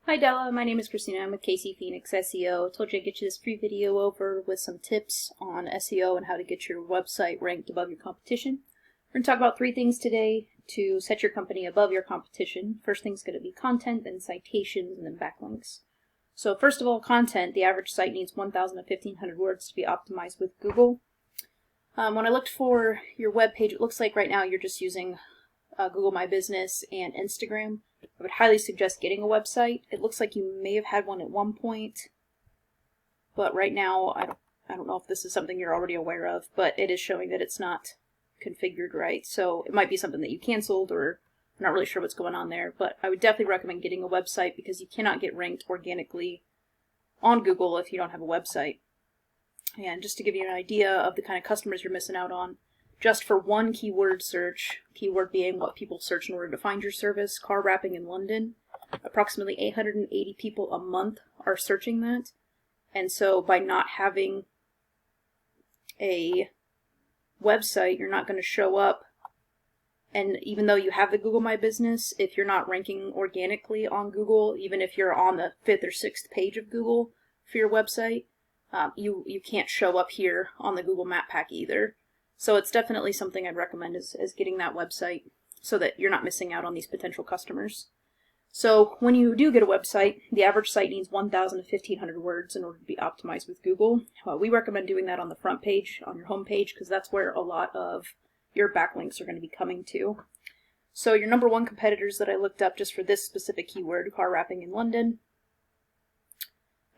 Hi Della, my name is Christina. I'm with Casey Phoenix SEO. I told you I'd get you this free video over with some tips on SEO and how to get your website ranked above your competition. We're going to talk about 3 things today to set your company above your competition. First thing's going to be content, then citations, and then backlinks. So first of all, content. The average site needs 1,000 to 1,500 words to be optimized with Google. When I looked for your web page, it looks like right now you're just using Google My Business and Instagram. I would highly suggest getting a website. It looks like you may have had one at one point, but right now I don't know if this is something you're already aware of, but it is showing that it's not configured right. So it might be something that you canceled, or I'm not really sure what's going on there, but I would definitely recommend getting a website because you cannot get ranked organically on Google if you don't have a website. And just to give you an idea of the kind of customers you're missing out on, just for one keyword search, keyword being what people search in order to find your service, car wrapping in London, approximately 880 people a month are searching that. And so by not having a website, you're not going to show up. And even though you have the Google My Business, if you're not ranking organically on Google, even if you're on the 5th or 6th page of Google for your website, you can't show up here on the Google Map Pack either. So it's definitely something I'd recommend is getting that website so that you're not missing out on these potential customers. So when you do get a website, the average site needs 1,000 to 1,500 words in order to be optimized with Google. We recommend doing that on the front page, on your home page, because that's where a lot of your backlinks are going to be coming to. So your number 1 competitors that I looked up just for this specific keyword, car wrapping in London.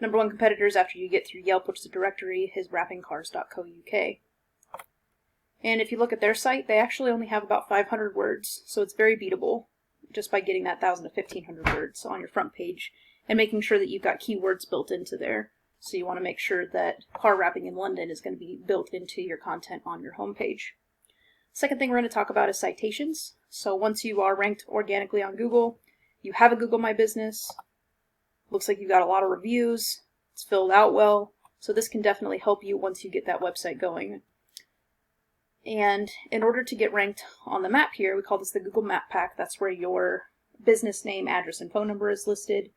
Number 1 competitors after you get through Yelp, which is a directory, is wrappingcars.co.uk. And if you look at their site, they actually only have about 500 words, so it's very beatable just by getting that 1,000 to 1,500 words on your front page and making sure that you've got keywords built into there. So you want to make sure that car wrapping in London is going to be built into your content on your homepage. Second thing we're going to talk about is citations. So once you are ranked organically on Google, you have a Google My Business, looks like you've got a lot of reviews, it's filled out well, so this can definitely help you once you get that website going. And in order to get ranked on the map here, we call this the Google Map Pack. That's where your business name, address, and phone number is listed.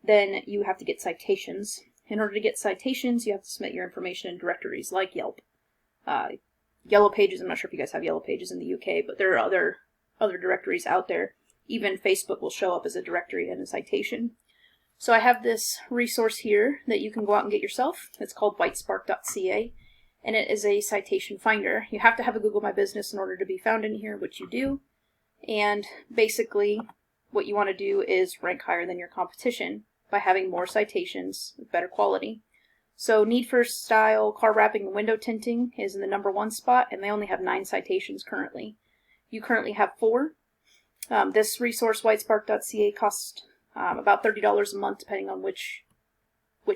Then you have to get citations. In order to get citations, you have to submit your information in directories like Yelp. Yellow Pages, I'm not sure if you guys have Yellow Pages in the UK, but there are other directories out there. Even Facebook will show up as a directory and a citation. So I have this resource here that you can go out and get yourself. It's called whitespark.ca. And it is a citation finder. You have to have a Google My Business in order to be found in here, which you do. And basically, what you want to do is rank higher than your competition by having more citations with better quality. So Need for Style, car wrapping, and window tinting is in the number 1 spot, and they only have 9 citations currently. You currently have 4. This resource, whitespark.ca, costs about $30 a month, depending on which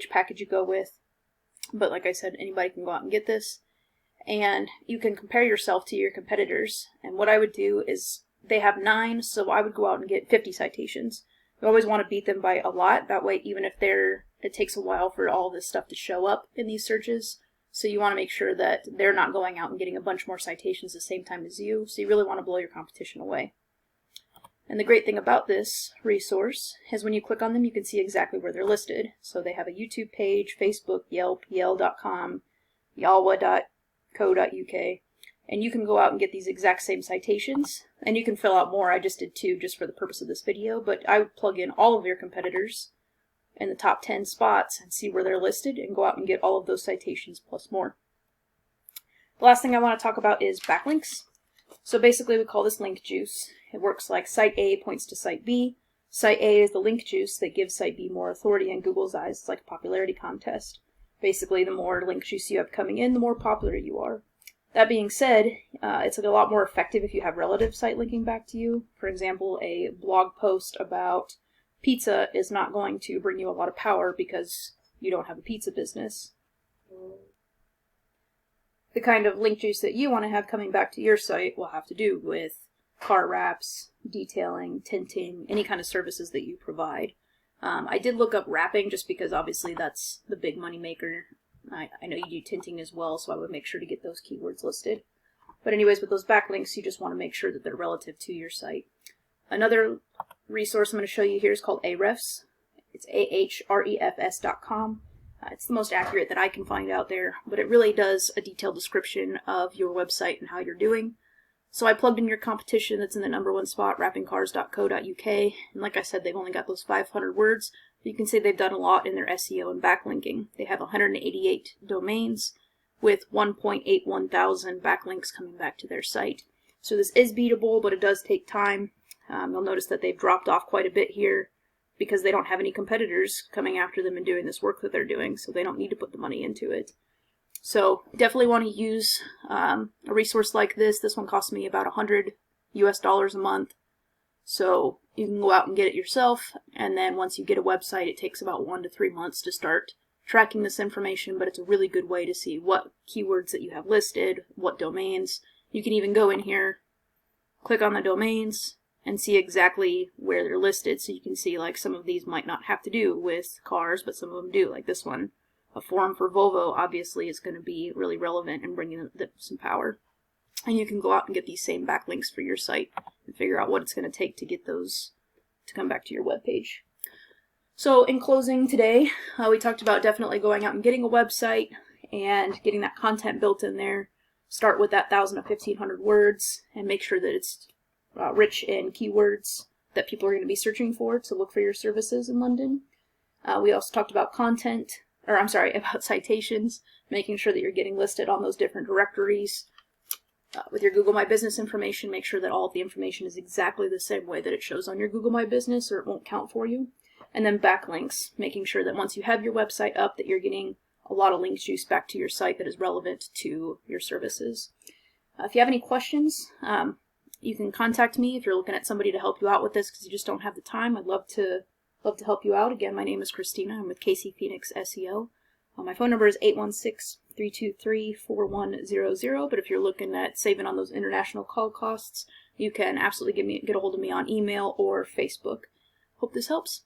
package you go with. But like I said, anybody can go out and get this. And you can compare yourself to your competitors. And what I would do is, they have 9, so I would go out and get 50 citations. You always want to beat them by a lot. That way, even if it takes a while for all this stuff to show up in these searches. So you want to make sure that they're not going out and getting a bunch more citations at the same time as you. So you really want to blow your competition away. And the great thing about this resource is when you click on them, you can see exactly where they're listed. So they have a YouTube page, Facebook, Yelp, Yale.com, yalwa.co.uk, and you can go out and get these exact same citations. And you can fill out more. I just did 2 just for the purpose of this video, but I would plug in all of your competitors in the top 10 spots and see where they're listed and go out and get all of those citations plus more. The last thing I want to talk about is backlinks. So basically we call this link juice. It works like Site A points to Site B. Site A is the link juice that gives Site B more authority in Google's eyes. It's like a popularity contest. Basically, the more link juice you have coming in, the more popular you are. That being said, it's a lot more effective if you have relative site linking back to you. For example, a blog post about pizza is not going to bring you a lot of power because you don't have a pizza business. The kind of link juice that you want to have coming back to your site will have to do with car wraps, detailing, tinting, any kind of services that you provide. I did look up wrapping just because obviously that's the big money maker. I know you do tinting as well, so I would make sure to get those keywords listed. But anyways, with those backlinks, you just want to make sure that they're relative to your site. Another resource I'm going to show you here is called Ahrefs. It's ahrefs.com. It's the most accurate that I can find out there, but it really does a detailed description of your website and how you're doing. So I plugged in your competition that's in the #1 spot, wrappingcars.co.uk, and like I said, they've only got those 500 words. You can say they've done a lot in their SEO and backlinking. They have 188 domains with 1.81 thousand backlinks coming back to their site. So this is beatable, but it does take time. You'll notice that they've dropped off quite a bit here because they don't have any competitors coming after them and doing this work that they're doing, so they don't need to put the money into it. So definitely want to use a resource like this. This one cost me about $100 US a month. So you can go out and get it yourself, and then once you get a website, it takes about 1 to 3 months to start tracking this information, but it's a really good way to see what keywords that you have listed, what domains. You can even go in here, click on the domains, and see exactly where they're listed. So you can see like some of these might not have to do with cars, but some of them do, like this one. A forum for Volvo obviously is going to be really relevant and bringing them some power. And you can go out and get these same backlinks for your site and figure out what it's going to take to get those to come back to your web page. So in closing today, we talked about definitely going out and getting a website and getting that content built in there. Start with that 1,000 to 1,500 words and make sure that it's rich in keywords that people are going to be searching for to look for your services in London. We also talked about about citations, making sure that you're getting listed on those different directories. With your Google My Business information, make sure that all of the information is exactly the same way that it shows on your Google My Business, or it won't count for you. And then backlinks, making sure that once you have your website up, that you're getting a lot of link juice back to your site that is relevant to your services. If you have any questions, you can contact me if you're looking at somebody to help you out with this because you just don't have the time. I'd love to help you out. Again, my name is Christina. I'm with KC Phoenix SEO. My phone number is 816-323-4100, but if you're looking at saving on those international call costs, you can absolutely get a hold of me on email or Facebook. Hope this helps.